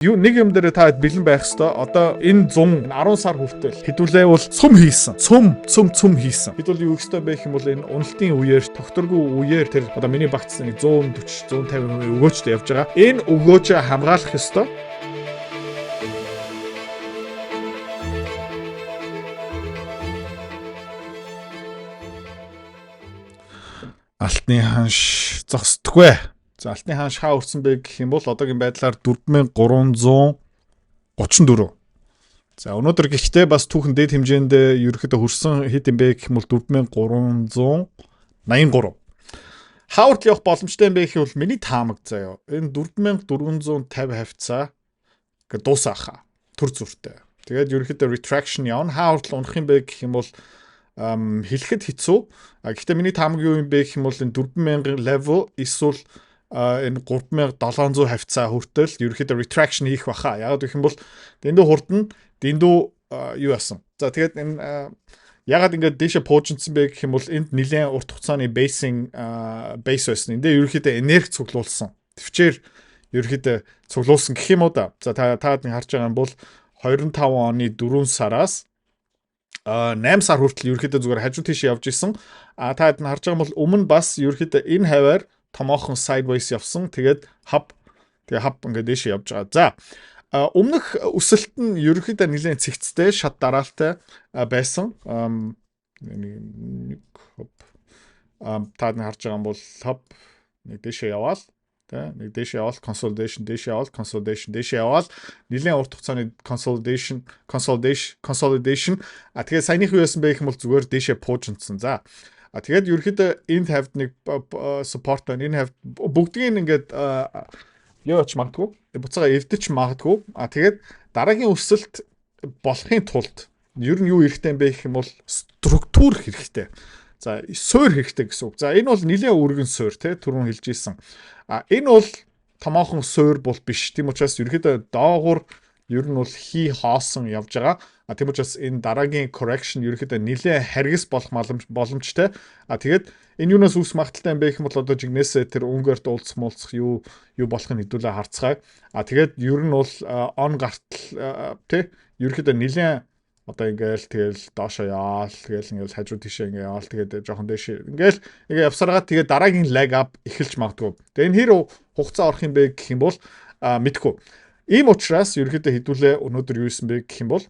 Юу нэг юм дээр та бэлэн байх хэвээр одоо энэ 100 10 сар хүртэл хэдүүлээ бол цум хийсэн. Цум хийсэн. Хэдүүл юу ихтэй байх юм бол энэ уналтын үеэр тогтворгүй үеэр тэр одоо миний багцсан 140 150% өгөөчтэй явж байгаа. Энэ өгөөжөө хамгаалах хэвээр алтны ханш зогсдоггүй. За алтны ханш хаа өрсөн бэ гэх юм бол одоогийн байдлаар 4334. За өнөөдөр гэхдээ бас түүхэн дээд хэмжээнд ерөөхдөө хүрсэн хэд юм бэ гэх юм бол 4383. Хаварт явах боломжтой юм бэ гэхэл миний таамаг заяа. Энэ 4450 хавцаа гэ дуусааха. Төр зүртэй. Тэгээд ерөөхдөө retraction явна. Хаварт унах юм бэ гэх юм бол хэлэхэд хэцүү. Гэхдээ миний таамаг юу юм бэ гэх юм бол энэ 4000 level эсвэл энэ 3700 хавцаа хүртэл ерөөхдөө retraction хийх баха. Яагаад гэх юм бол дэндүү хурдан дэндүү юу яасан. За тэгээд энэ яагаад ингэж дэше поожинсан бэ гэх юм бол энд нэлээд урт хугацааны base байсан. Эндээ ерөөхдөө энерги цуглуулсан. Төвчээр ерөөхдөө цуглуулсан гэх юм уу да. За та харж байгаа юм бол 25 оны 4 сараас 8 сар хүртэл ерөөхдөө зүгээр хажуу тийш явж исэн. Та харж байгаа бол өмнө бас ерөөхдөө энэ хаваар томоохон sideways явсан. Тэгээд хаб ингээд дэше явж байгаа. За өмнөх өсөлт нь ерөөхдөө нэлээд цэгцтэй, шат дараалтай байсан. Нэг хоп та харж байгаа юм бол хаб нэг дэше яваал. Нэг дэше яваал, consolidation дэше яваал. Нэлээд урт хугацааны consolidation. Тэгээд саяных юу яасан бэ гэх юм бол зүгээр дэше поожинсан. За тэгээд ерөөхдөө энэ хавьд нэг support байна. Энэ хавьд бүгдийг ингээд яваач магадгүй. Буцаага эвдэж магадгүй. Тэгээд дараагийн өсөлт болохын тулд ер нь юу хэрэгтэй юм бэ гэх юм бол структур хэрэгтэй. За суурь хэрэгтэй гэсэн үг. За энэ бол нэлээд өргөн суурь тий түрүүн хэлж ийсэн. Энэ бол томоохон суурь бол биш. Тийм учраас ерөөхдөө доогуур ер нь бол хоосон явж байгаа. Тийм учраас энэ дараагийн correction ерөөхдөө нэлээд харгас болох боломжтой. Тэгээд энэ юунаас үүс магадaltaй юм бэ гэх юм бол одоо жигнэсээ тэр өнгөөрт уулзах юу болох нь хэдүүлээ харцгаая. Тэгээд ер нь бол on гартал тий ерөөхдөө нэлээд одоо ингээл тэгэл доошоо яал тэгэл ингээл хажуу тишээ ингээ яал тэгээд жоохон дэше ингээл ингээ явсараад тэгээд дараагийн lag up эхэлж магадгүй. Тэгээд энэ хэр хугацаа орох юм бэ гэх юм бол мэдгүй. Ийм учраас ерөөхдөө хэдүүлээ өнөөдөр юу исэн бэ гэх юм бол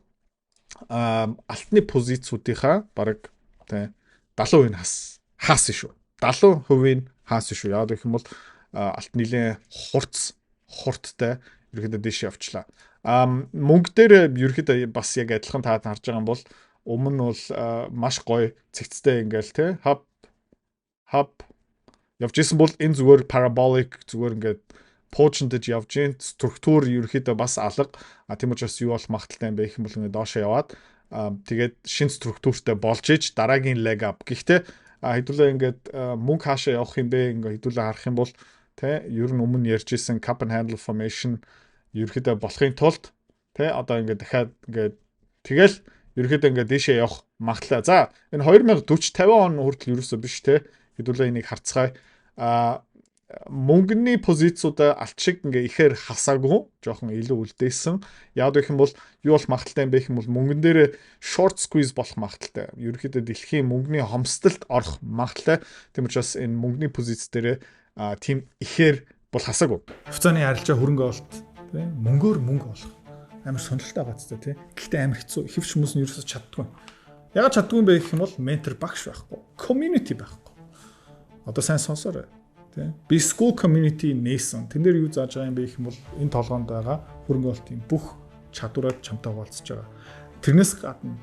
алтны позицуудынхаа бараг тий 70% хаасан шүү. 70% хаасан шүү. Яагаад гэх юм бол алт нилийн хурдтай ерөөхдөө дэше явчлаа. Мөнгө дээр ерөөхдөө бас яг адилхан таад харж байгаа юм бол өмнө бол маш гоё цэгцтэй ингээл тий хаб явж исэн бол энэ зүгээр parabolic зүгээр ингээд поочндэж явж гин структур ерөөхдөө бас алга. Тийм учраас юу болох магадaltaй юм бэ гэх юм бол ингээд доошоо яваад тэгээд шинэ структуртай болж иж дараагийн leg up. Гэхдээ хэдүүлээ ингээд мөнгө хаашаа явах юм бэ ингээд хэдүүлээ харах юм бол тий ер нь өмнө ярьж исэн cup and handle formation ерөөхдөө болохын тулд тий одоо ингээд дахиад ингээд тэгэл ерөөхдөө ингээд дэшээ явах магадлал. За энэ 2040 50 он хүртэл ерөөсөө биш тий хэдүүлээ энийг харцгаая. Мөнгөний позициудаа алт шиг ингээ ихээр хасаагүй жоохон илүү үлдээсэн. Яагаад гэх юм бол юу бол магадaltaй юм бэ гэх юм бол мөнгөн дээр short squeeze болох магадaltaй. Ерөнхийдөө дэлхийн мөнгөний хомсдолд орох магадaltaй. Тийм учраас энэ мөнгөний позиц дээр тийм ихээр бол хасаагүй. Хувьцааны арилжаа хөрөнгө олт тий мөнгөөр мөнгө олох амар сонирхолтой байгаа ч тий. Гэхдээ амар хэцүү. Ихэвч хүмүүс нь ерөөсөж чаддгүй. Ягаад чаддгүй юм бэ гэх юм бол ментор багш байхгүй. Community байхгүй. Одоо сайн сонсоорой. Би school community нээсэн. Тэн дээр юу зааж байгаа юм бэ гэх юм бол энэ толгоонд байгаа хөрөнгө олтын бүх чадвараад чамтай хуваалцаж байгаа. Тэрнээс гадна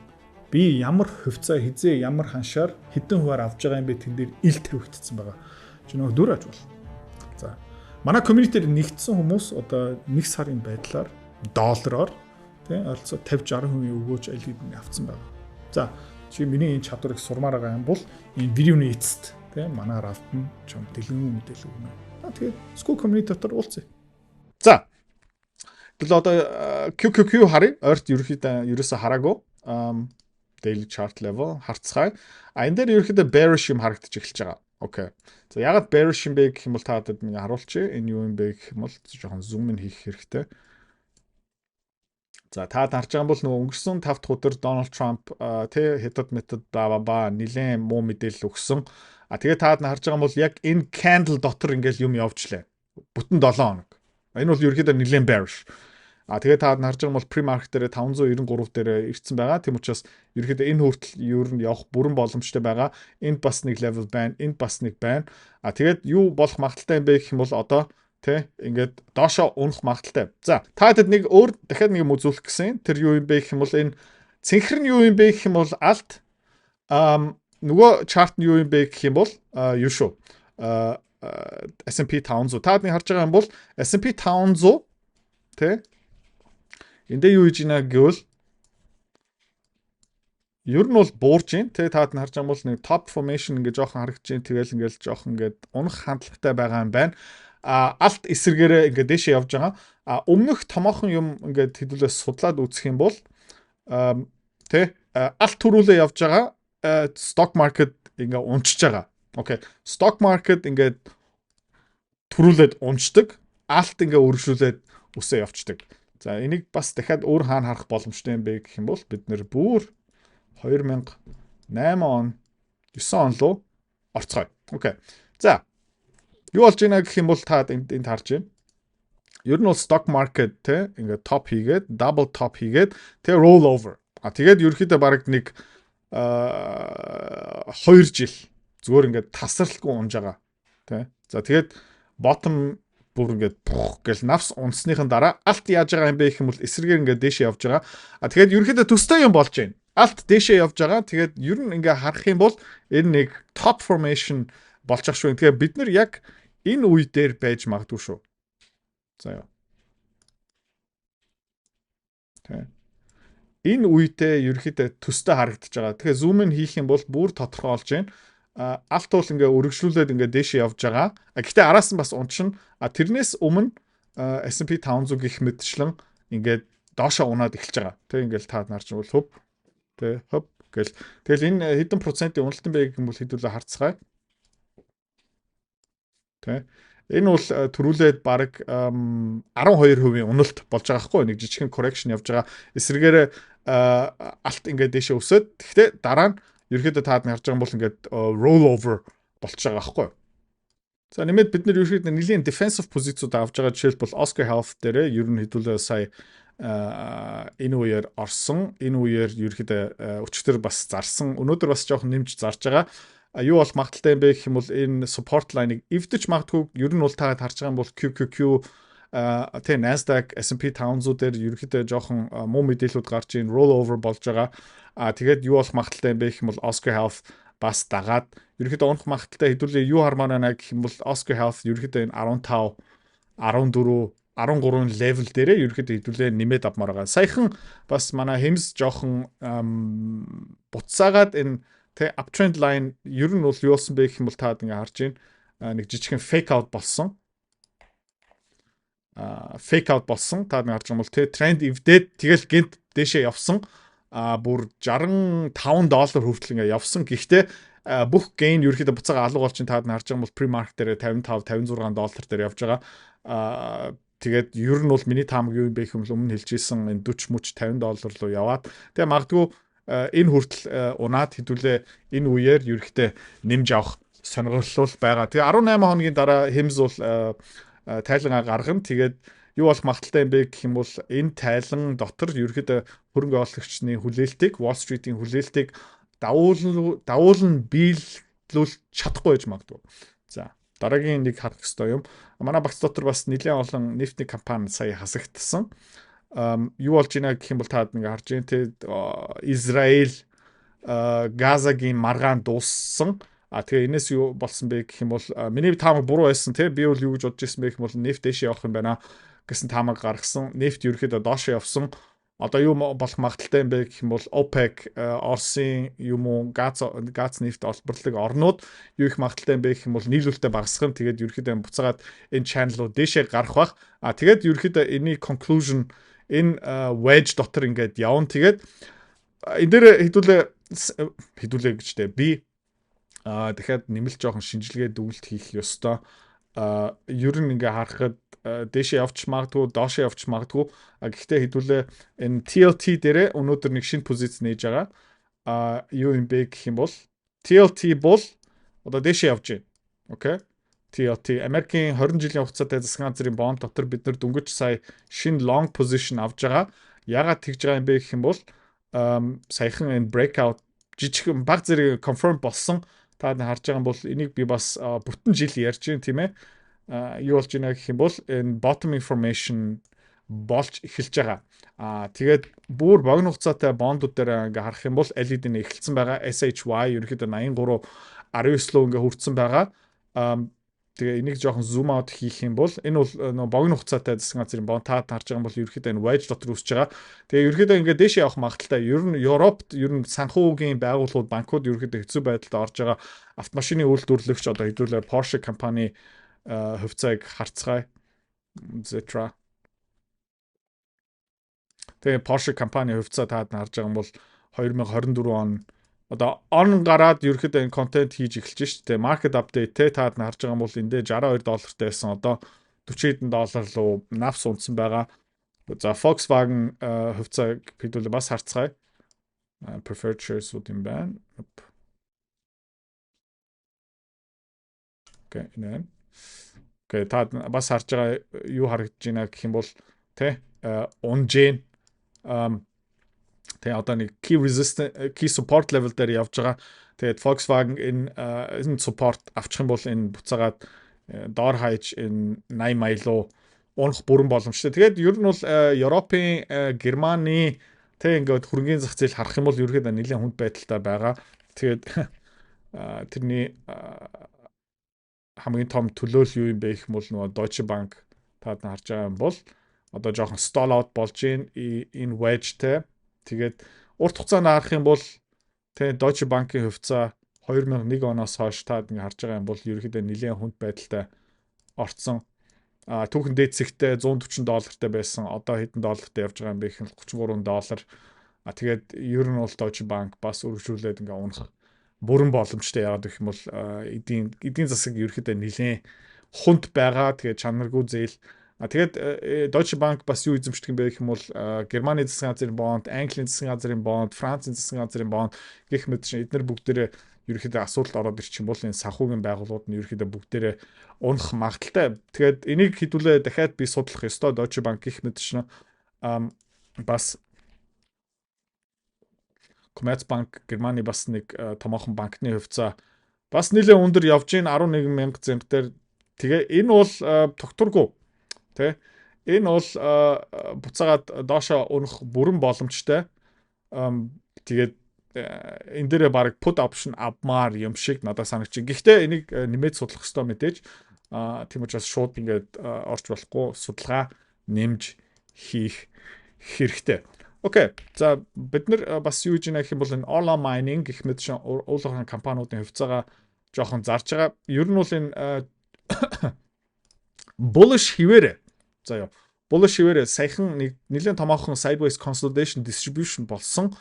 би ямар хувьцаа хизээ ямар ханшаар хэдэн хуваар авж байгаа юм бэ тэн дээр ил тавигдсан байгаа. Чи нөгөө дүр аж бол. За. Манай community-д нэгдсэн хүмүүс одоо 1 сарын байдлаар доллараар тий ойролцоо 50-60% өгөөж аль хэдийн авцсан байгаа. За, чи миний энэ чадварыг сурмаар байгаа юм бол энэ видеоны эцэст манай рафтан чам дэлгэн мэдээлэл өгнө. Тэгээд school community дотор уулзъя. За. Тэгэл одоо QQQ харъя. Ойрт ерөөсөө хараагүй. Daily chart level харцгаая. Энэ дээр ерөөхдөө bearish юм харагдаж эхэлж байгаа. Окей. За ягаад bearish юм бэ гэх юм бол та надад нэг харуулчих. Энэ юу юм бэ гэх юм бол жоохон zoom in хийх хэрэгтэй. За та харж байгаа бол нөгөө өнгөрсөн 5 дахь өдөр Дональд Трамп тэ хятад метод ба нилээн муу мэдээлэл өгсөн. Тэгээд та харж байгаа бол яг энэ candle дотор ингээл юм явжлаа. Бүтэн 7 хоног. Энэ бол ерөөхдөө нилээн bearish. Тэгээд та харж байгаа бол pre-market дээр 593 дээр ирсэн байгаа. Тийм учраас ерөөхдөө энэ хүртэл ер нь явах бүрэн боломжтой байгаа. Энд бас нэг level байна, энд бас нэг байна. Тэгээд юу болох магадaltaй юм бэ гэх юм бол одоо тэ ингээд доошоо унах магадaltaй. За та хэд нэг өөр дахиад нэг юм үзүүлэх гэсэн. Тэр юу юм бэ гэх юм бол энэ цэнхэр нь юу юм бэ гэх юм бол алт нөгөө чарт нь юу юм бэ гэх юм бол юу шүү. S&P 500. Та хэд харж байгаа юм бол S&P 500 тэ эндээ юу хийж ийна гэвэл ер нь бол буурж гин тэ та хэд харж байгаа бол нэг top formation ингээ жоохон харагдаж гин тэгэл ингээл жоохон ингээд унах хандлагатай байгаа юм байна. Алт эсрэгээрээ ингээд дэшээ явж байгаа. Өмнөх томоохон юм ингээд хэдүүлээ судлаад үзэх юм бол тэ алт төрүүлээ явж байгаа. Stock market ингээд унчиж байгаа. Окей. Stock market ингээд төрүүлээд унчдаг. Алт ингээд өргөжлүүлээд үсээ явцдаг. За энийг бас дахиад өөр хаана харах боломжтой юм бэ гэх юм бол бид нэр бүр 2008 он 9 он руу орцгоё. Окей. За юу болж байна гэх юм бол та энд харж байна. Ер нь бол stock market те ингээд top хийгээд double top хийгээд тэгээ roll over. Тэгээд ерөөхдөө баг нэг 2 жил зүгээр ингээд тасралтгүй унж байгаа. Тэ. За тэгээд bottom бүр ингээд гэл навс унсныхын дараа алт яаж байгаа юм бэ гэх юм бол эсрэгээр ингээд дээшээ явж байгаа. Тэгээд ерөөхдөө төстэй юм болж байна. Алт дээшээ явж байгаа. Тэгээд ер нь ингээд харах юм бол энэ нэг top formation болчих шүү. Тэгээд бид нар яг энэ үе дээр байж магадгүй шүү. За яа. Тэ. Энэ үедээ ерөөхдөө төстэй харагдаж байгаа. Тэгэхээр зум ин хийх юм бол бүр тодорхой болж байна. Алт бол ингээ өргөжлүүлээд ингээ дээшээ явж байгаа. Гэхдээ араас нь бас унчна. Тэрнээс өмнө S&P 500 гих мэтчлэн ингээ доошоо унаад эхэлж байгаа. Тэг ингээл та нарч бол хөв. Тэг хөв гэл. Тэгэл энэ хэдэн процентын уналтан бэ гэх юм бол хэдүүлээ харцгаая. Тэг. Энэ бол төрүүлээд баг 12% уналт болж байгаа хгүй нэг жижигхэн correction явж байгаа. Эсрэгээр алт ингээ дээшээ өсөд. Гэхдээ дараа нь ерөөхдөө таад харж байгаа бол ингээд roll over болчихж байгаа байхгүй. За нэмээд бид нар ерөөхдөө нэлийн defensive позициуд авч байгаа жишээлбэл Oscar Health дээр ер нь хэдүүлээ сая энэ үеэр орсон. Энэ үеэр ерөөхдөө өчтөр бас зарсан. Өнөөдөр бас жоохон нэмж зарж байгаа. Юу бол магадaltaй юм бэ гэх юм бол энэ support line-ыг эвдэж магадгүй. Ер нь бол та харж байгаа юм бол QQQ тэ Nasdaq S&P 500 дээр ерөөхдөө жоохон муу мэдээлэлүүд гарч ийн roll over болж байгаа. Тэгээд юу болох магадaltaй юм бэ гэх юм бол Oscar Health бас дагаад ерөөхдөө унах магадaltaй хэдүүлээ юу хармаар байна гэх юм бол Oscar Health ерөөхдөө энэ 15 14 13 level дээрээ ерөөхдөө хэдүүлээ нэмээд авмаар байгаа. Саяхан бас манай хэмс жоохон буцаагаад энэ тэ uptrend line ер нь бол юу болсон бэ гэх юм бол та ингээ харж байна. Нэг жижигхэн fake out болсон. Fake out болсон. Та нэг харж байгаа бол тэ тренд эвдээд тэгэл гинт дээшээ явсан. Бүр $65 хүртэл ингээ явсан. Гэхдээ бүх gain ерөөхдөө буцаага алга болчин та харж байгаа бол pre-market дээр 55 $56 дээр явж байгаа. Тэгээд ер нь бол миний таамаг юу юм бэ гэх юм бол өмнө хэлжсэн энэ 40 мөч $50 руу яваад тэгээ магадгүй энэ хүртэл унаад хэдүүлээ энэ үеэр ерөөхдөө нэмж авах сонирхол байгаа. Тэгээ 18 хоногийн дараа хэмс бол тайлан гаргана. Тэгээд юу болох магадaltaй юм бэ гэх юм бол энэ тайлан дотор ерөөхдөө хөрөнгө оруулагчны хүлээлтийг Wall Street-ийн хүлээлтийг давуулн биелүүлж чадахгүй байж магадгүй. За дараагийн нэг харах хэрэгтэй юм. Манай багц дотор бас нэлээд олон нефтний компани сая хасагдсан. Юу болж байна гэх юм бол та нэг харж байна те Израиль Газагийн маргаан дууссан. Тэгээ энэс юу болсон бэ гэх юм бол миний таамаг буруу байсан те би бол юу гэж бодож ирсэн бэ гэх юм бол нефт дэше явах юм байна гэсэн таамаг гаргасан. Нефт ерөөхдөө доошоо явсан. Одоо юу болох магадaltaй юм бэ гэх юм бол OPEC Оросын юм уу газ нефт олборлог орнууд юу их магадaltaй юм бэ гэх юм бол нийлүүлэлтэд багасгах. Тэгээд ерөөхдөө буцаагаад энэ channel-ууд дэше гарах бах. Тэгээд ерөөхдөө энэний conclusion энэ wedge дотор ингээд явна. Тэгээд энэ дээр хэдүүлээ гэжтэй би дахиад нэмэлт жоохон шинжилгээ дүгнэлт хийх ёстой. ер нь ингээ харахад дээшээ явж магадгүй, доошоо явж магадгүй. Гэхдээ хэдүүлээ энэ TLT дээрээ өнөөдөр нэг шинэ позиц нээж байгаа. Юу юм бэ гэх юм бол TLT бол одоо дээшээ явж байна. Окей. TLT Америкийн 20 жилийн хугацаатай засгийн газрын бонд дотор бид нар дөнгөж сая шинэ long position авж байгаа. Яагаад тэгж байгаа юм бэ гэх юм бол саяхан энэ breakout жижиг баг зэрэг confirm болсон. Та харж байгаа бол энийг би бас бүтэн жил ярьж байна тийм ээ. Юу болж байна гэх юм бол энэ bottom information болж эхэлж байгаа. Тэгээд бүр богино хугацаатай бондууд дээр ингээ харах юм бол LED нь эхэлсэн байгаа. SHY ерөнхийдөө 83 19 лөө ингээ хүрсэн байгаа. Тэгээ энийг жоохон zoom out хийх юм бол энэ бол нөгөө богино хугацаатай засгийн газрын бонд та харж байгаа юм бол ерөнхийдөө энэ wedge дотор үсэж байгаа. Тэгээ ерөнхийдөө ингээ дээшээ явах магадaltaй. Ер нь Европт ер нь санхүүгийн байгууллагууд, банкуд ерөнхийдөө хэцүү байдалд орж байгаа. Автомашины үйлдвэрлэгч одоо хэдүүлээ Porsche компани хувьцааг харцгаая. Zetra. Тэгээ Porsche компани хувьцаа та харж байгаа юм бол 2024 он одоо он гараад ерөөхдөө энэ контент хийж эхэлж шүү дээ. Market update те та харж байгаа юм бол эндээ $62 байсан. Одоо $40 руу NAFS унтсан байгаа. За Volkswagen хувьцааг хэдүүлээ бас харцгаая. Preferred shares үүд юм байна. Окей, нэ. Окей, та бас харж байгаа юу харагдаж байна гэх юм бол те унжин тэгээ одоо нэг key support level дээр явж байгаа. Тэгээд Volkswagen энэ support авчих юм бол энэ буцаагаад доор хаяж энэ 80 маялуу унах бүрэн боломжтой. Тэгээд ер нь бол Европын Германы тэг ингээд хөрөнгөний зах зээл харах юм бол ерөөхдөө нэлээд хүнд байдалтай байгаа. Тэгээд тэрний хамгийн том төлөөлөл юу юм бэ гэх юм бол нөгөө Deutsche Bank таад харж байгаа юм бол одоо жоохон stall out болж энэ wedge-тэй. Тэгээд урт хугацаанд харах юм бол тэгээ Deutsche Bank-ийн хувьцаа 2001 оноос хойш таад ингэ харж байгаа юм бол ерөөхдөө нэлээд хүнд байдалтай орцсон. Түүхэн дээд зэгтээ $140 байсан. Одоо хэдэн доллартай явж байгаа юм бэ гэхэл $33. Тэгээд ер нь бол Deutsche Bank бас өргөжүүлээд ингээ унах бүрэн боломжтой яагаад гэх юм бол эдийн засаг ерөөхдөө нэлээд хүнд байгаа. Тэгээд чанаргүй зээл. Тэгээд Deutsche Bank бас юу эзэмшдэг юм бэ гэх юм бол Германы засгийн газрын бонд, Английн засгийн газрын бонд, Францын засгийн газрын бонд гэх мэт чинь эдгээр бүгдээрээ ерөөхдөө асуудалд ороод ирчих юм бол энэ санхүүгийн байгууллагууд нь ерөөхдөө бүгдээрээ унах магадaltaй. Тэгээд энийг хэдүүлээ дахиад би судлах ёстой. Deutsche Bank гэх мэт чинь бас Commerzbank Германы бас нэг томоохон банкны хувьцаа бас нэлээд өндөр явж гин 11,000 зэмтэр. Тэгээ энэ бол тогтургүй. Тэ энэ бол буцаагаад доошоо унах бүрэн боломжтой. Тэгээд энэ дээрээ баг put option авмаар юм шиг надад санагч. Гэхдээ энийг нэмээд судлах хэрэгтэй мэдээж. Тийм учраас шууд ингээд орж болохгүй судалгаа нэмж хийх хэрэгтэй. Окей. За бид нар бас юу гэж нэх юм бол энэ Ola Mining гэх мэт уулын компаниудын хувьцаагаа жоохон зарж байгаа. Ер нь бол энэ bullish хിവэрэ. За яа. Bullish хിവэрэ саяхан нэг нэлээд томоохон sideways consolidation distribution болсон.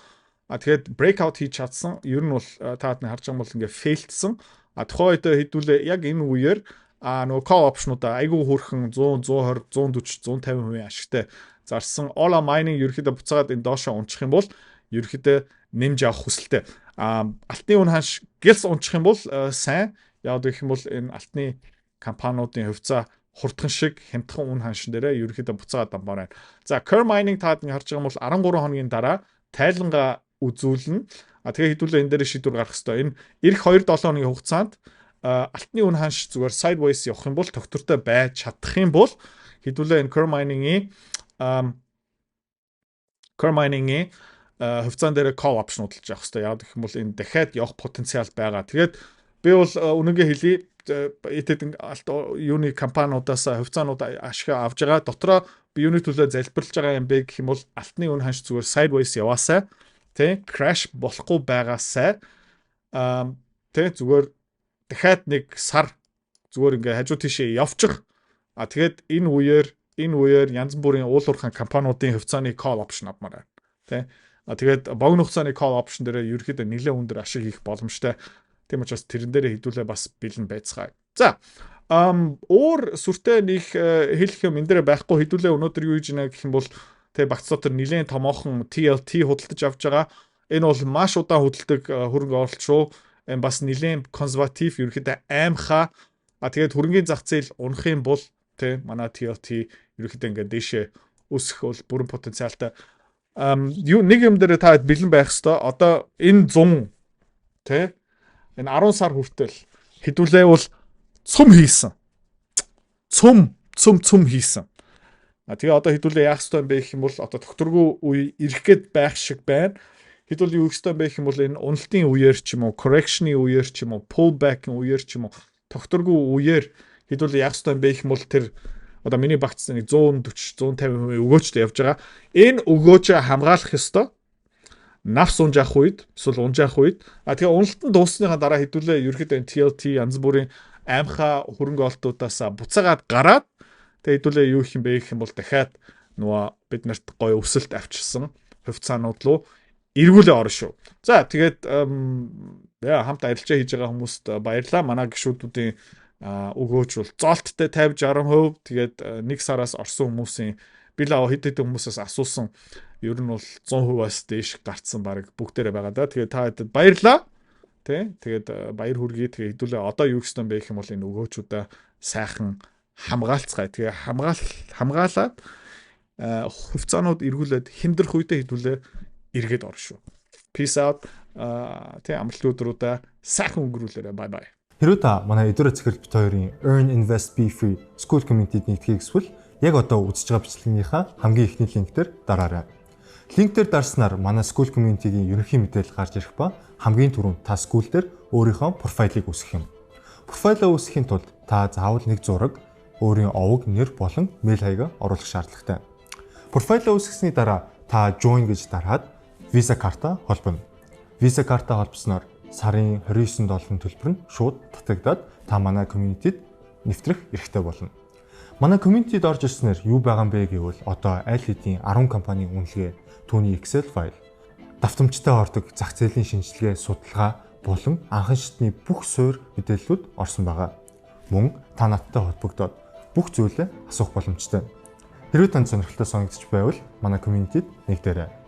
Тэгээд breakout хийж чадсан. Ер нь бол таад нь харж байгаа бол ингээ failдсан. Тухайн үед хэдүүлээ яг энэ үеэр нөгөө call option-уудаа айгүй хөрхэн 100, 120, 140, 150% ашигтай зарсан. Ola Mining ерөөхдөө буцаагаад энэ доошоо унчих юм бол ерөөхдөө нэмж авах хүсэлтэй. Алтны үн ханш гэлс унчих юм бол сайн. Яг гэх юм бол энэ алтны компаниудын хувьцаа хурдхан шиг хямдхан үн ханшин дээрээ ерөөхдөө буцаагаад дамбаар байна. За Kerr Mining таад ингэ харж байгаа юм бол 13 хоногийн дараа тайлангаа үзүүлнэ. Тэгээ хэдүүлээ энэ дээр шийдвэр гаргах хэрэгтэй. Энэ эх 2-7 хоногийн хугацаанд алтны үн ханш зүгээр sideways явах юм бол тогтвортой байж чадах юм бол хэдүүлээ энэ Kerr Mining-ийн хувьцаан дээр call option удалж явах хэрэгтэй. Яг гэх юм бол энэ дахиад явах потенциал байгаа. Тэгээд би бол үнэгээ хэлье этэд юуны компаниудаас хувьцаанууд ашиг авж байгаа. Дотроо би юуны төлөө залбирлаж байгаа юм бэ гэх юм бол алтны үн ханш зүгээр sideways яваасаа тэ crash болохгүй байгаасаа тэ зүгээр дахиад нэг сар зүгээр ингээ хажуу тийшээ явчих. Тэгээд энэ үеэр янз бүрийн уулуурхан компаниудын хувьцааны call option авмаар байна. Тэ тэгээд богино хугацааны call option дээр ерөөхдөө нэлээд өндөр ашиг хийх боломжтой. Тийм учраас тэрэн дээрээ хэдүүлээ бас бэлэн байцгаая. За Өөр сүртэй нэг хэлэх юм энэ дээр байхгүй хэдүүлээ өнөөдөр юу хийж байна гэх юм бол тэг багц дотор нэлээд томоохон TLT худалдаж авч байгаа. Энэ бол маш удаан худалдаг хөрөнгө оруулалт шүү. Энэ бас нэлээд консерватив ерөөхдөө аимхаа. Тэгээд хөрөнгөний зах зээл унах юм бол тэг манай TLT ерөөхдөө ингээд дэшээ өсөх бол бүрэн потенциалтай. Нэг юм дээр та бэлэн байх хэвээр. Одоо энэ 100 тэг энэ 10 сар хүртэл хэдүүлээ бол цум хийсэн. Цум хийсэн. Тэгээ одоо хэдүүлээ яах ёстой юм бэ гэх юм бол одоо докторгүй үе ирэх гээд байх шиг байна. Хэдүүл юу ёстой юм бэ гэх юм бол энэ уналтын үеэр ч юм уу, correction-ийн үеэр ч юм уу, pullback-ийн үеэр ч юм уу, докторгүй үеэр хэдүүл яах ёстой юм бэ гэх юм бол тэр одоо миний багц нэг 140 150% өгөөжтэй явж байгаа. Энэ өгөөжөө хамгаалах ёстой. Навс унж авах үед, эсвэл унж авах үед тэгээ уналтан дууссныхаа дараа хэдүүлээ ерөөхдөө TLT янз бүрийн аимхаа хөрөнгө олтуудаас буцаагаад гараад тэгээ хэдүүлээ юу их юм бэ гэх юм бол дахиад нөгөө бид нарт гоё өсөлт авчирсан хувьцаанууд руу эргүүлээ орно шүү. За тэгээд хамт арилжаа хийж байгаа хүмүүст баярлалаа. Манай гишүүдүүдийн өгөөж бол зоолттой 50-60%. Тэгээд нэг сараас орсон хүмүүсийн билээ хэд хэдэн хүмүүсээс асуусан ер нь бол 100%-аас дээш гарцсан баг бүгдээрээ байгаа да. Тэгээд та хэдэд баярлалаа. Тэгээд баяр хүргэе. Тэгээд хэдүүлээ одоо юу гэсэн бэ гэх юм бол энэ өгөөчүүдээ сайхан хамгаалцгаая. Тэгээ хамгаалаад хувьцаанууд эргүүлээд хямдрах үедээ хэдүүлээ эргээд орно шүү. Peace out. Амралтын өдрүүдээ сайхан өнгөрүүлээрэй. Bye bye. Хэрвээ та манай эдгээр захирал бит хоёрын Earn Invest Be Free School Community-д нэгдэхийг хүсвэл яг одоо үзэж байгаа бичлэгийнхаа хамгийн ихний линктээр дараарай. Линктээр дарснаар манай School Community-гийн ерөнхий мэдээлэл гарч ирэх ба хамгийн түрүүнд та school дээр өөрийнхөө профайлыг үүсгэх юм. Профайлаа үүсгэхийн тулд та заавал нэг зураг, өөрийн овог, нэр болон мэйл хаягаа оруулах шаардлагатай. Профайлаа үүсгэсний дараа та join гэж дараад Visa карта холбоно. Visa карта холбосноор сарын $29 төлбөр нь шууд татагдаад та манай community-д нэвтрэх эрхтэй болно. Манай community-д орж ирснээр юу байгаа юм бэ гэвэл одоо аль хэдийн 10 компанийн үнэлгээ, түүний Excel файл, давтамжтай ордог зах зээлийн шинжилгээ, судалгаа болон анхан шатны бүх суурь мэдээллүүд орсон байгаа. Мөн та надтай холбогдоод бүх зүйлээ асуух боломжтой. Хэрвээ танд сонирхолтой санагдчих байвал манай community-д нэгдээрэй.